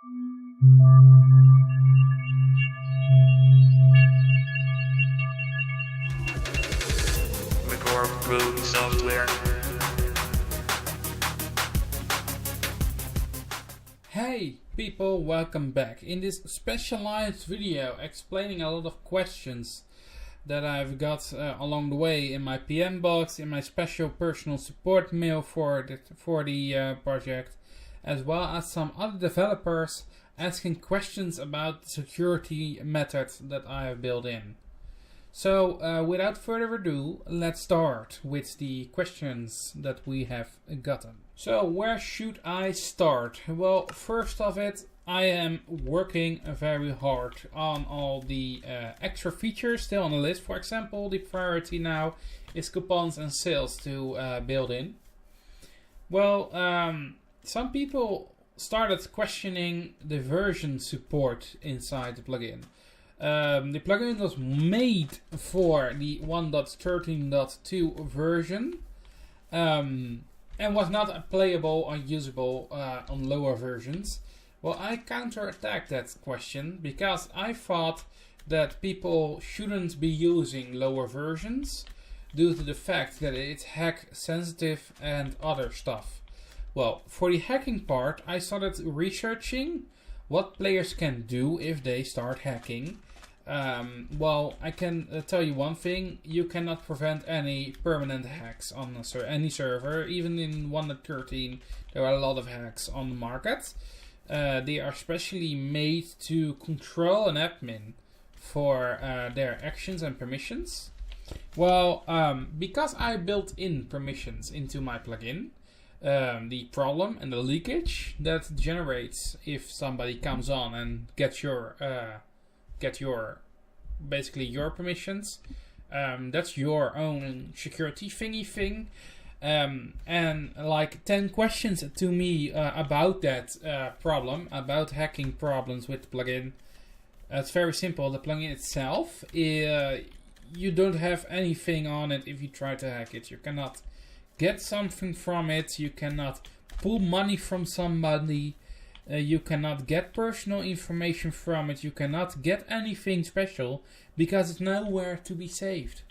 Record root software. Hey people, welcome back. In this specialized video explaining a lot of questions that I've got along the way in my PM box, in my special personal support mail for the project, as well as some other developers asking questions about the security method that I have built in. So without further ado, let's start with the questions that we have gotten. So where should I start? Well, first of it, I am working very hard on all the extra features still on the list. For example, the priority now is coupons and sales to build in. Well, some people started questioning the version support inside the plugin. The plugin was made for the 1.13.2 version and was not playable or usable on lower versions. Well, I counterattacked that question because I thought that people shouldn't be using lower versions due to the fact that it's hack sensitive and other stuff. Well, for the hacking part, I started researching what players can do if they start hacking. Well, I can tell you one thing: you cannot prevent any permanent hacks on any server. Even in 1.13, there are a lot of hacks on the market. They are specially made to control an admin for their actions and permissions. Well, because I built in permissions into my plugin, the problem and the leakage that generates if somebody comes on and gets your basically your permissions, that's your own security thing. And like 10 questions to me about that problem, about hacking problems with the plugin. It's very simple. The plugin itself, you don't have anything on it if you try to hack it. You cannot get something from it. You cannot pull money from somebody. You cannot get personal information from it. You cannot get anything special because it's nowhere to be saved.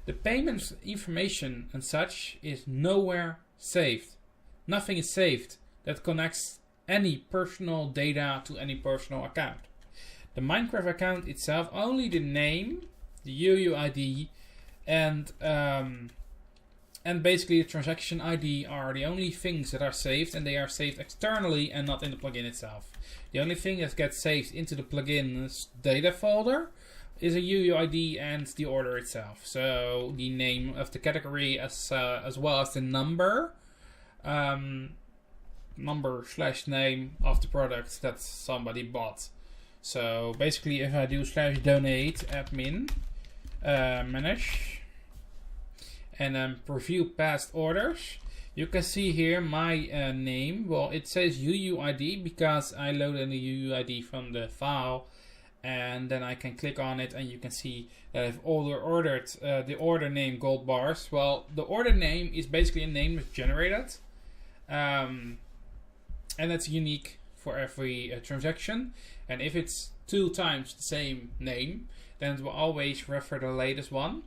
The payment information and such is nowhere saved. Nothing is saved that connects any personal data to any personal account. The Minecraft account itself, only the name, the UUID, and basically the transaction ID are the only things that are saved, and they are saved externally and not in the plugin itself. The only thing that gets saved into the plugin's data folder is a UUID and the order itself. So the name of the category as well as the number /name of the product that somebody bought. So basically if I do /donate admin manage and then preview past orders, you can see here my name. Well, it says UUID because I loaded the UUID from the file, and then I can click on it and you can see that I've ordered the order name gold bars. Well, the order name is basically a name that's generated, and that's unique for every transaction. And if it's 2 times the same name, then it will always refer the latest one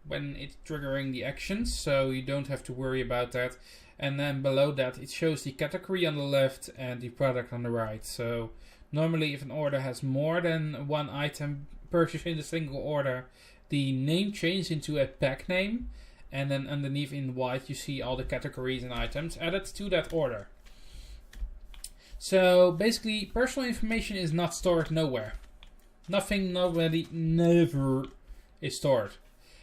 when it's triggering the actions, so you don't have to worry about that. And then below that it shows the category on the left and the product on the right. So normally if an order has more than one item purchased in a single order, the name changes into a pack name, and then underneath in white you see all the categories and items added to that order. So basically personal information is not stored nowhere. Nothing, nobody, never is stored.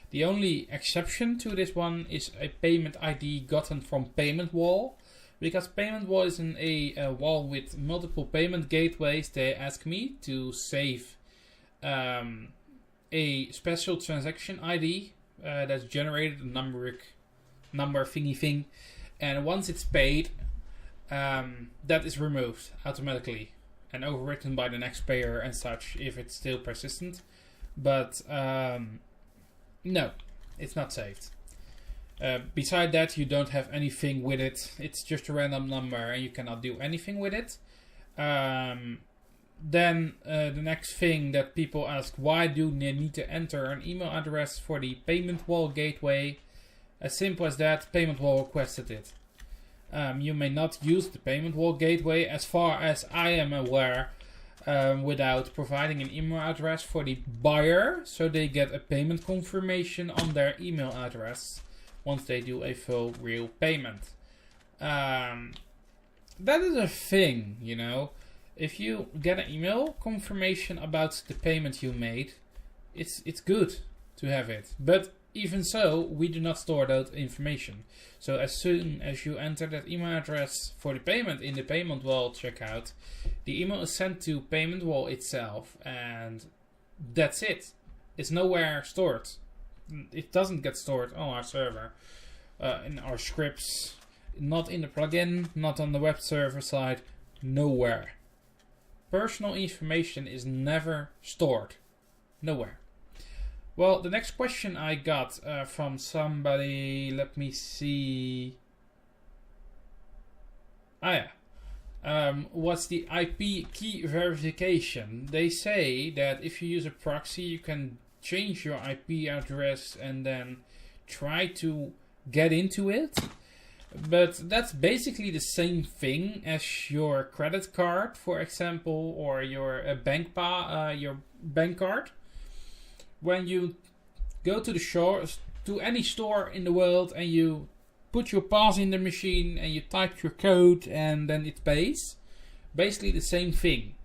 The only exception to this one is a payment ID gotten from Payment Wall. Because Payment Wall is a wall with multiple payment gateways, they ask me to save a special transaction ID that's generated, a number thingy thing. And once it's paid, that is removed automatically and overwritten by the next payer and such if it's still persistent. But no, it's not saved. Beside that, you don't have anything with it. It's just a random number and you cannot do anything with it. Then the next thing that people ask, why do they need to enter an email address for the payment wall gateway? As simple as that, payment wall requested it. You may not use the payment wall gateway, as far as I am aware, without providing an email address for the buyer, so they get a payment confirmation on their email address once they do a full real payment. That is a thing, you know. If you get an email confirmation about the payment you made, it's good to have it. But even so, we do not store that information. So as soon as you enter that email address for the payment in the payment wall checkout, the email is sent to payment wall itself, and that's it. It's nowhere stored. It doesn't get stored on our server, in our scripts, not in the plugin, not on the web server side, nowhere. Personal information is never stored. Nowhere. Well, the next question I got from somebody, let me see. What's the IP key verification? They say that if you use a proxy, you can change your IP address and then try to get into it. But that's basically the same thing as your credit card, for example, or your bank card. When you go to the shore, to any store in the world, and you put your pass in the machine and you type your code and then it pays, basically the same thing.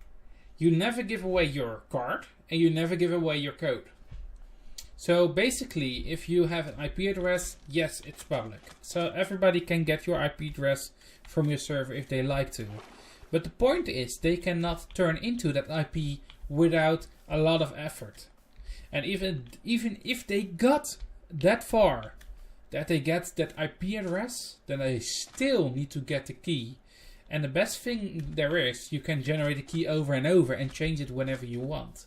You never give away your card and you never give away your code. So basically, if you have an IP address, yes, it's public. So everybody can get your IP address from your server if they like to. But the point is, they cannot turn into that IP without a lot of effort. And even if they got that far, that they get that IP address, then they still need to get the key. And the best thing there is, you can generate a key over and over and change it whenever you want.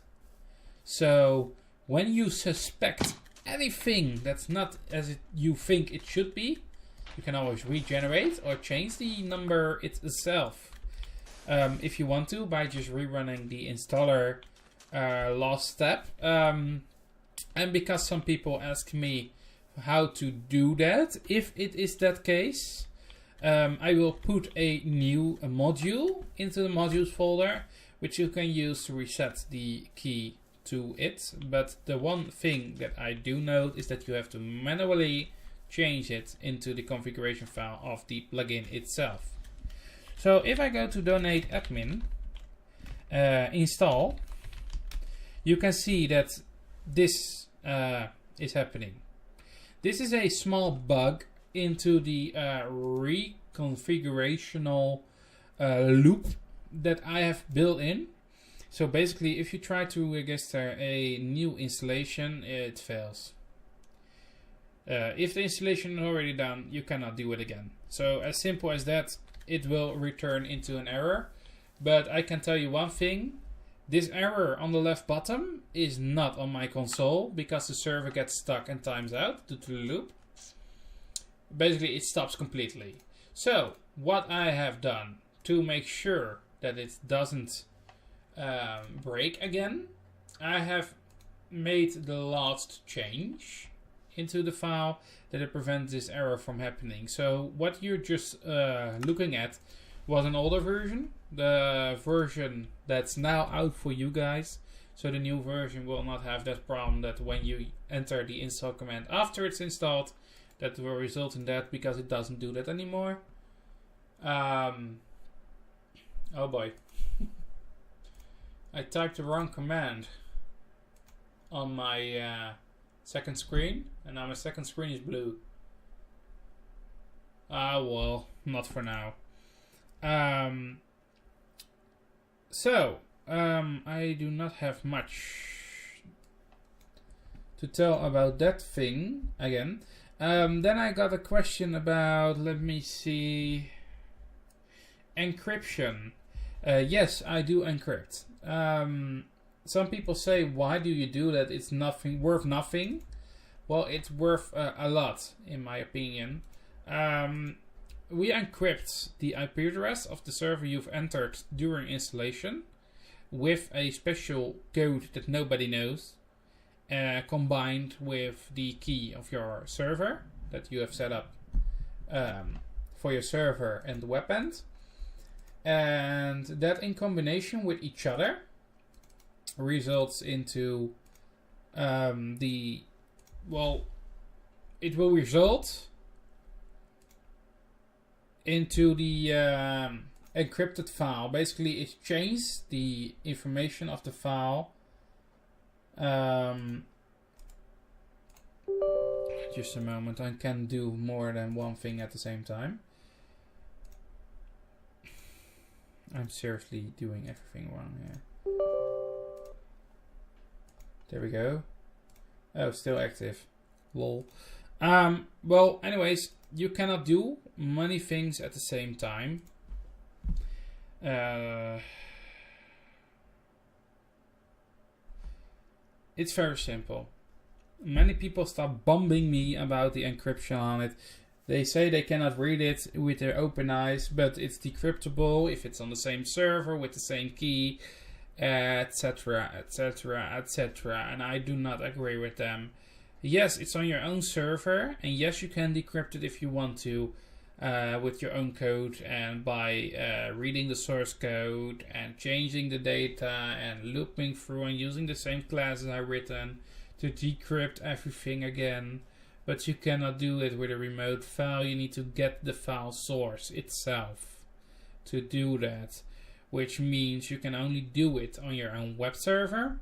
So when you suspect anything that's not as you think it should be, you can always regenerate or change the number itself. If you want to, by just rerunning the installer last step. And because some people ask me how to do that, if it is that case, I will put a new module into the modules folder, which you can use to reset the key to it. But the one thing that I do note is that you have to manually change it into the configuration file of the plugin itself. So if I go to donate admin, install, you can see that this is happening. This is a small bug into the reconfigurational loop that I have built in. So basically, if you try to register a new installation, it fails. If the installation is already done, you cannot do it again. So as simple as that, it will return into an error. But I can tell you one thing. This error on the left bottom is not on my console, because the server gets stuck and times out due to the loop. Basically, it stops completely. So what I have done to make sure that it doesn't break again, I have made the last change into the file that it prevents this error from happening. So what you're just looking at was an older version, the version that's now out for you guys. So the new version will not have that problem that when you enter the install command after it's installed, that will result in that, because it doesn't do that anymore. Oh boy. I typed the wrong command on my second screen, and now my second screen is blue. Ah, well, not for now. I do not have much to tell about that thing again. Then I got a question about, let me see, encryption. Yes, I do encrypt. Some people say, why do you do that? It's nothing, worth nothing. Well, it's worth a lot, in my opinion. we encrypt the IP address of the server you've entered during installation with a special code that nobody knows, combined with the key of your server that you have set up for your server and the web end. And that in combination with each other results into it will result into the encrypted file. Basically, it changes the information of the file. Just a moment, I can do more than one thing at the same time. I'm seriously doing everything wrong here. There we go. Oh, still active. Lol. Well, anyways, you cannot do many things at the same time. It's very simple. Many people start bombing me about the encryption on it. They say they cannot read it with their open eyes, but it's decryptable if it's on the same server with the same key, etc, etc, etc. And I do not agree with them. Yes, it's on your own server, and yes, you can decrypt it if you want to, with your own code and by reading the source code and changing the data and looping through and using the same classes I've written to decrypt everything again. But you cannot do it with a remote file. You need to get the file source itself to do that, which means you can only do it on your own web server,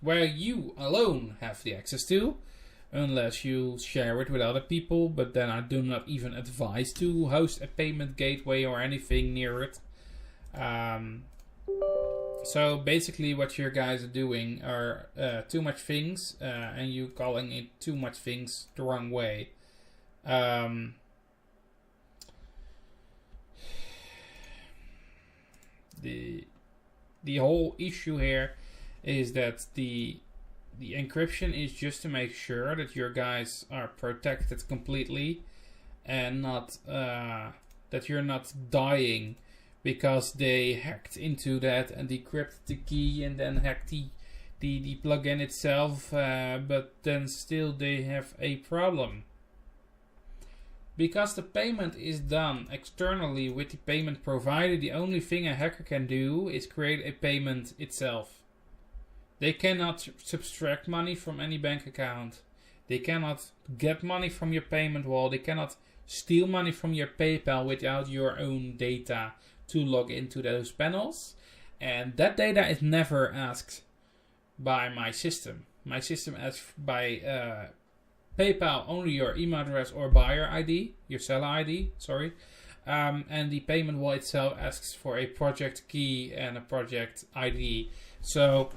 where you alone have the access to, unless you share it with other people. But then I do not even advise to host a payment gateway or anything near it. So basically what you guys are doing are too much things, and you calling it too much things the wrong way. The whole issue here is that the encryption is just to make sure that your guys are protected completely, and not that you're not dying because they hacked into that and decrypted the key and then hacked the plugin itself, but then still they have a problem. Because the payment is done externally with the payment provider, the only thing a hacker can do is create a payment itself. They cannot subtract money from any bank account. They cannot get money from your payment wall. They cannot steal money from your PayPal without your own data to log into those panels. And that data is never asked by my system. My system asks by PayPal only your email address or buyer ID, your seller ID, sorry. And the payment wall itself asks for a project key and a project ID. So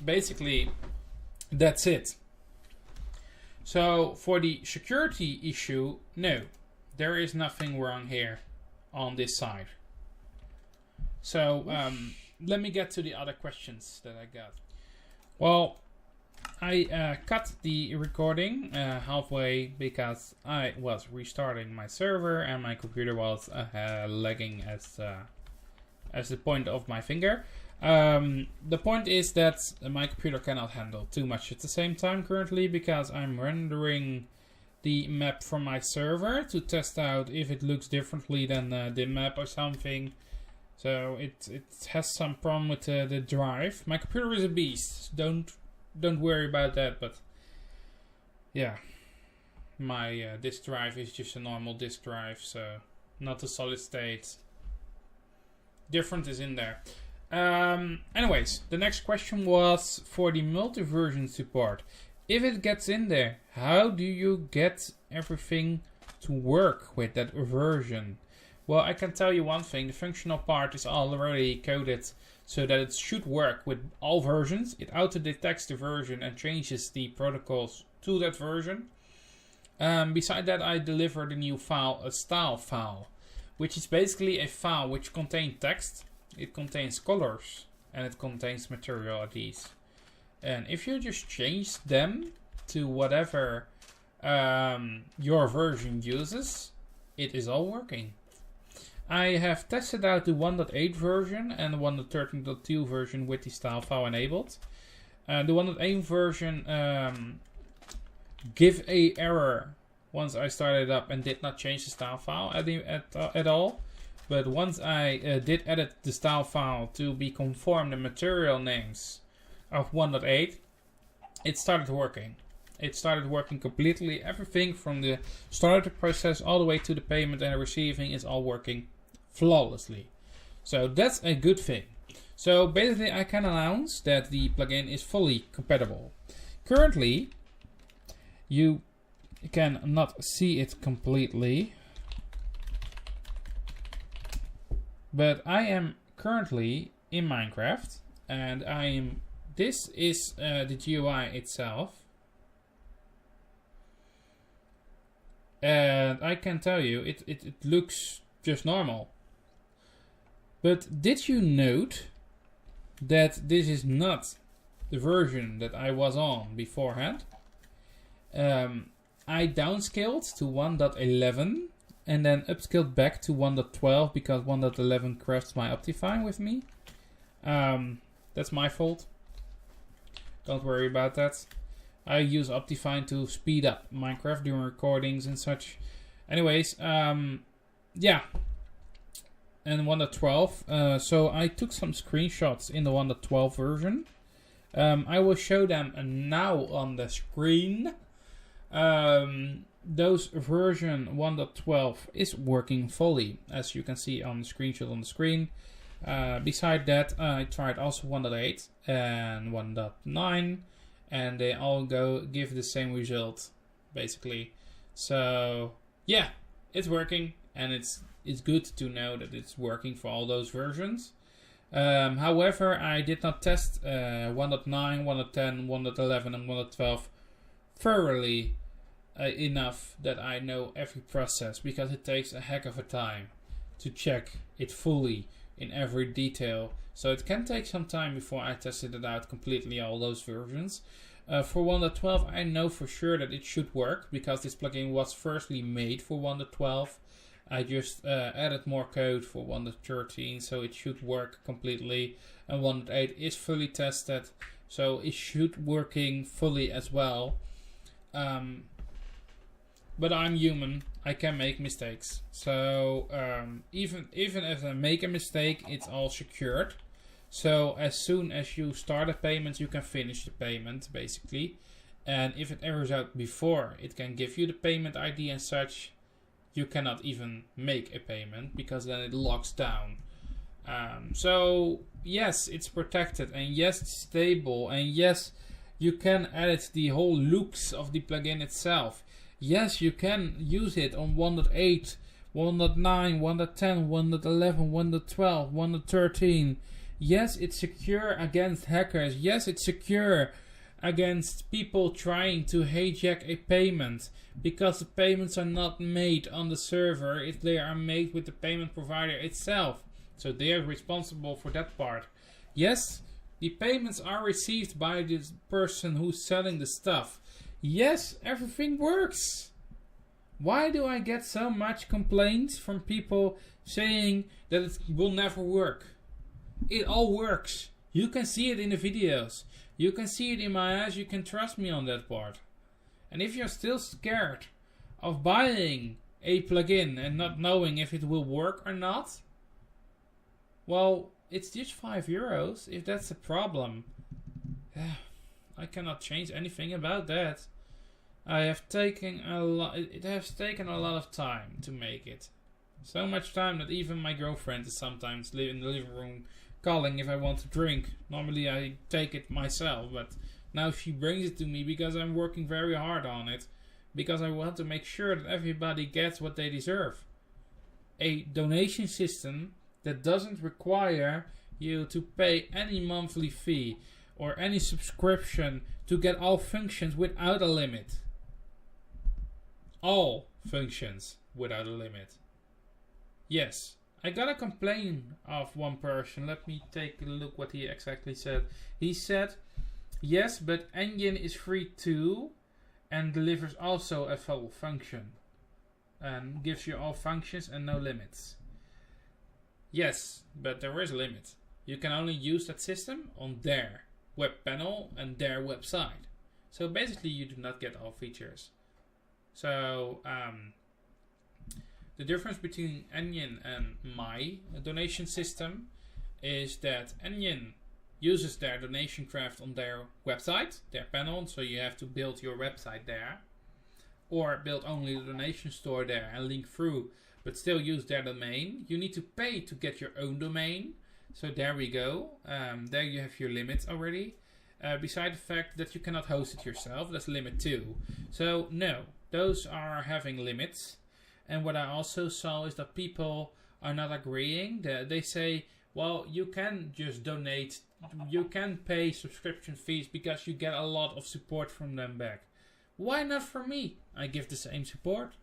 basically that's it. So for the security issue, no, there is nothing wrong here on this side. So let me get to the other questions that I got. Well, I cut the recording halfway because I was restarting my server and my computer was lagging as the point of my finger. The point is that my computer cannot handle too much at the same time currently, because I'm rendering the map from my server to test out if it looks differently than the map or something. So it has some problem with the drive. My computer is a beast. Don't worry about that. But yeah, my disk drive is just a normal disk drive, so not a solid state. Different is in there. Anyways, the next question was for the multi-version support. If it gets in there, how do you get everything to work with that version? Well, I can tell you one thing. The functional part is already coded so that it should work with all versions. It auto-detects the version and changes the protocols to that version. Beside that, I delivered a new file, a style file, which is basically a file which contains text. It contains colors and it contains material IDs. And if you just change them to whatever your version uses, it is all working. I have tested out the 1.8 version and the 1.13.2 version with the style file enabled. The 1.8 version give a error once I started up and did not change the style file at all. But once I did edit the style file to be conform the material names of 1.8, it started working. It started working completely. Everything from the start of the process all the way to the payment and the receiving is all working flawlessly. So that's a good thing. So basically I can announce that the plugin is fully compatible. Currently, you cannot see it completely, but I am currently in Minecraft and this is the GUI itself. And I can tell you, it looks just normal. But did you note that this is not the version that I was on beforehand? I downscaled to 1.11 and then upscaled back to 1.12 because 1.11 crashed my Optifine with me. That's my fault. Don't worry about that. I use Optifine to speed up Minecraft during recordings and such. Anyways, yeah. And 1.12. So I took some screenshots in the 1.12 version. I will show them now on the screen. Those version 1.12 is working fully, as you can see on the screenshot on the screen. Beside that, I tried also 1.8 and 1.9. And they all give the same result, basically. So yeah, it's working, and it's good to know that it's working for all those versions. However, I did not test 1.9, 1.10, 1.11, and 1.12 thoroughly enough that I know every process, because it takes a heck of a time to check it fully in every detail. So it can take some time before I tested it out completely, all those versions. For 1.12 I know for sure that it should work, because this plugin was firstly made for 1.12. I just added more code for 1.13, so it should work completely. And 1.8 is fully tested, so it should working fully as well. But I'm human, I can make mistakes. So even if I make a mistake, it's all secured. So as soon as you start a payment, you can finish the payment, basically. And if it errors out before, it can give you the payment ID and such. You cannot even make a payment, because then it locks down. So yes, it's protected, and yes, it's stable, and yes, you can edit the whole looks of the plugin itself. Yes, you can use it on 1.8, 1.9, 1.10, 1.11, 1.12, 1.13. Yes, it's secure against hackers. Yes, it's secure against people trying to hijack a payment, because the payments are not made on the server, if they are made with the payment provider itself. So they are responsible for that part. Yes, the payments are received by this person who's selling the stuff. Yes, everything works. Why do I get so much complaints from people saying that it will never work? It all works. You can see it in the videos. You can see it in my eyes. You can trust me on that part. And if you're still scared of buying a plugin and not knowing if it will work or not, well, it's just €5. If that's a problem, I cannot change anything about that. It has taken a lot of time to make it. So much time that even my girlfriend is sometimes in the living room calling if I want to drink. Normally I take it myself, but now she brings it to me because I'm working very hard on it. Because I want to make sure that everybody gets what they deserve. A donation system that doesn't require you to pay any monthly fee or any subscription to get all functions without a limit. All functions without a limit. Yes. I got a complaint of one person. Let me take a look what he exactly said. He said, yes, but Engine is free too and delivers also a full function. and gives you all functions and no limits. Yes, but there is a limit. You can only use that system on their web panel and their website. So basically you do not get all features. So the difference between Onion and my donation system is that Onion uses their donation craft on their website, their panel, so you have to build your website there. Or build only the donation store there and link through, but still use their domain. You need to pay to get your own domain. So there we go. There you have your limits already. Beside the fact that you cannot host it yourself, that's limit 2. So no, those are having limits. And what I also saw is that people are not agreeing. They say, well, you can just donate, you can pay subscription fees because you get a lot of support from them back. Why not for me? I give the same support.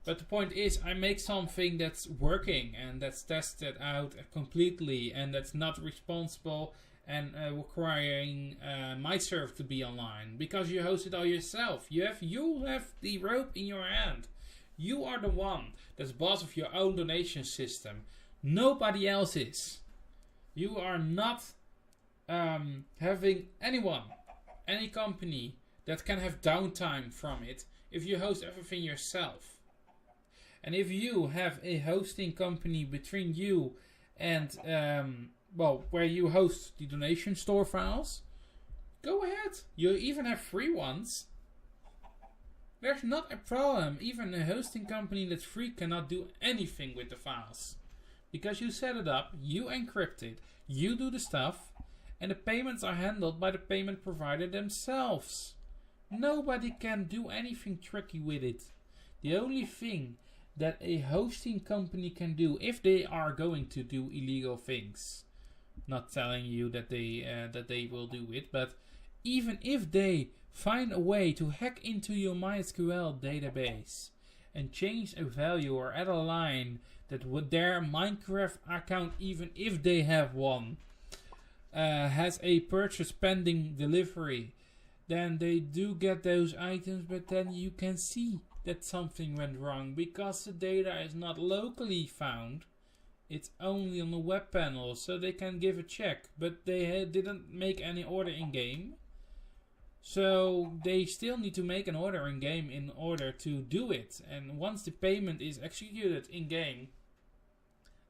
But the point is, I make something that's working and that's tested out completely and that's not responsible and requiring my server to be online because you host it all yourself. You have the rope in your hand. You are the one that's boss of your own donation system. Nobody else is. You are not having anyone, any company that can have downtime from it if you host everything yourself. And if you have a hosting company between you and, where you host the donation store files, go ahead. You even have free ones. There's not a problem. Even a hosting company that's free cannot do anything with the files. Because you set it up, you encrypt it, you do the stuff, and the payments are handled by the payment provider themselves. Nobody can do anything tricky with it. The only thing that a hosting company can do, if they are going to do illegal things, not telling you that they will do it, but even if they find a way to hack into your MySQL database and change a value or add a line that would their Minecraft account, even if they have one, has a purchase pending delivery, then they do get those items, but then you can see that something went wrong because the data is not locally found. It's only on the web panel, so they can give a check, but they didn't make any order in game. So they still need to make an order in game in order to do it. And once the payment is executed in game,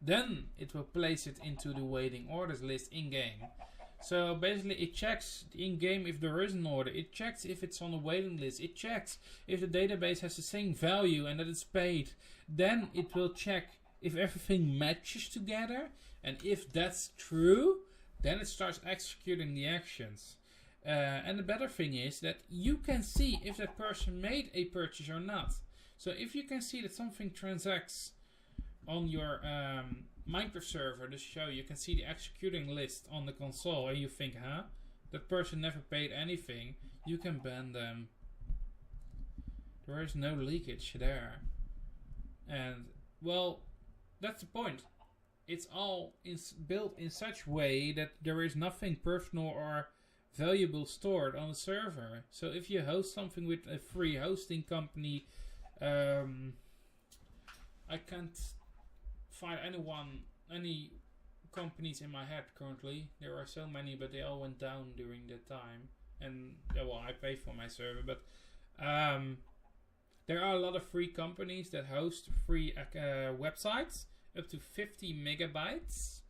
then it will place it into the waiting orders list in game. So basically it checks in game if there is an order. It checks if it's on the waiting list. It checks if the database has the same value and that it's paid. Then it will check if everything matches together. And if that's true, then it starts executing the actions. And the better thing is that you can see if that person made a purchase or not. So if you can see that something transacts on your Minecraft server, the show, you can see the executing list on the console and you think, huh? That person never paid anything. You can ban them. There is no leakage there. And, well, that's the point. It's all built in such way that there is nothing personal or valuable stored on the server. So if you host something with a free hosting company, I can't find any companies in my head currently. There are so many, but they all went down during that time. And well, I pay for my server, but there are a lot of free companies that host free websites up to 50 megabytes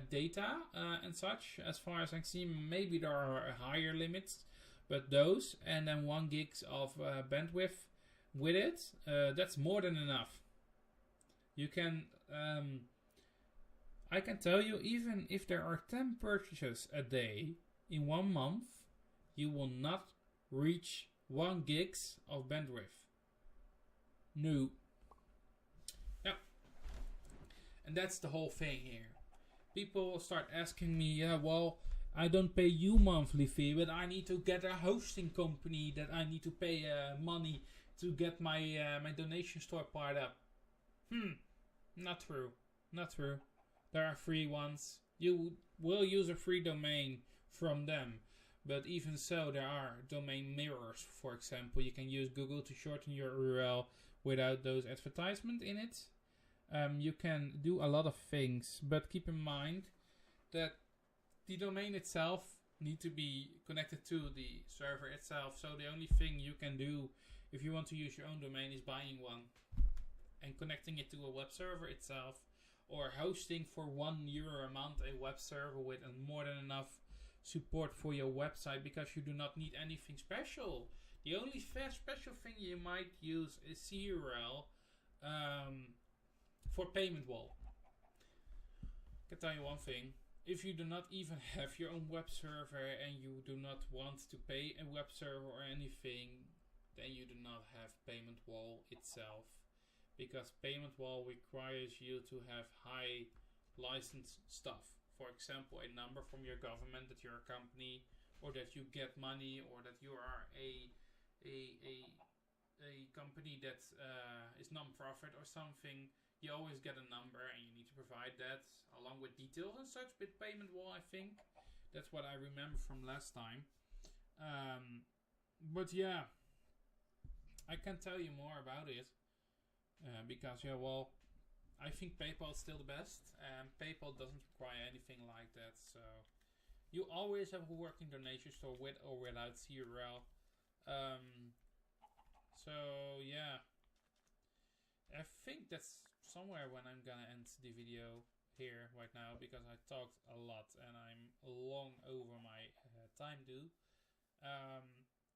data and such. As far as I can see, maybe there are higher limits, but those and then 1 gig of bandwidth with it, that's more than enough. You can, I can tell you, even if there are 10 purchases a day in 1 month, you will not reach 1 gig of bandwidth. No. Yeah. And that's the whole thing here. People will start asking me, yeah, well, I don't pay you monthly fee, but I need to get a hosting company that I need to pay money to get my my donation store part up. Not true. Not true. There are free ones. You will use a free domain from them. But even so, there are domain mirrors, for example. You can use Google to shorten your URL without those advertisements in it. You can do a lot of things, but keep in mind that the domain itself need to be connected to the server itself. So the only thing you can do if you want to use your own domain is buying one and connecting it to a web server itself, or hosting for €1 a month a web server with more than enough support for your website, because you do not need anything special. The only special thing you might use is CRL for payment wall. I can tell you one thing. If you do not even have your own web server and you do not want to pay a web server or anything, then you do not have payment wall itself. Because payment wall requires you to have high license stuff. For example, a number from your government that you're a company, or that you get money, or that you are a company that is non-profit or something. You always get a number and you need to provide that along with details and such with payment wall, I think. That's what I remember from last time. But yeah, I can tell you more about it. Because, yeah, well, I think PayPal is still the best. And PayPal doesn't require anything like that. So you always have a working donation store with or without CRL. So, yeah. I think that's somewhere when I'm gonna end the video here right now, because I talked a lot and I'm long over my time due.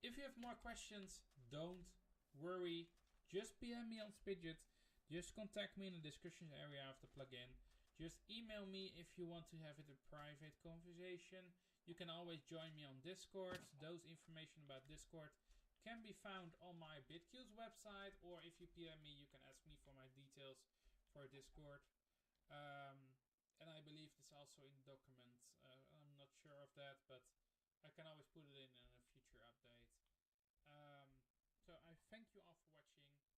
If you have more questions, don't worry. Just PM me on Spigot. Just contact me in the description area of the plugin. Just email me if you want to have it a private conversation. You can always join me on Discord. Those information about Discord can be found on my BitQ's website, or if you PM me, you can ask me for my details for Discord. And I believe it's also in document. I'm not sure of that, but I can always put it in a future update. So I thank you all for watching.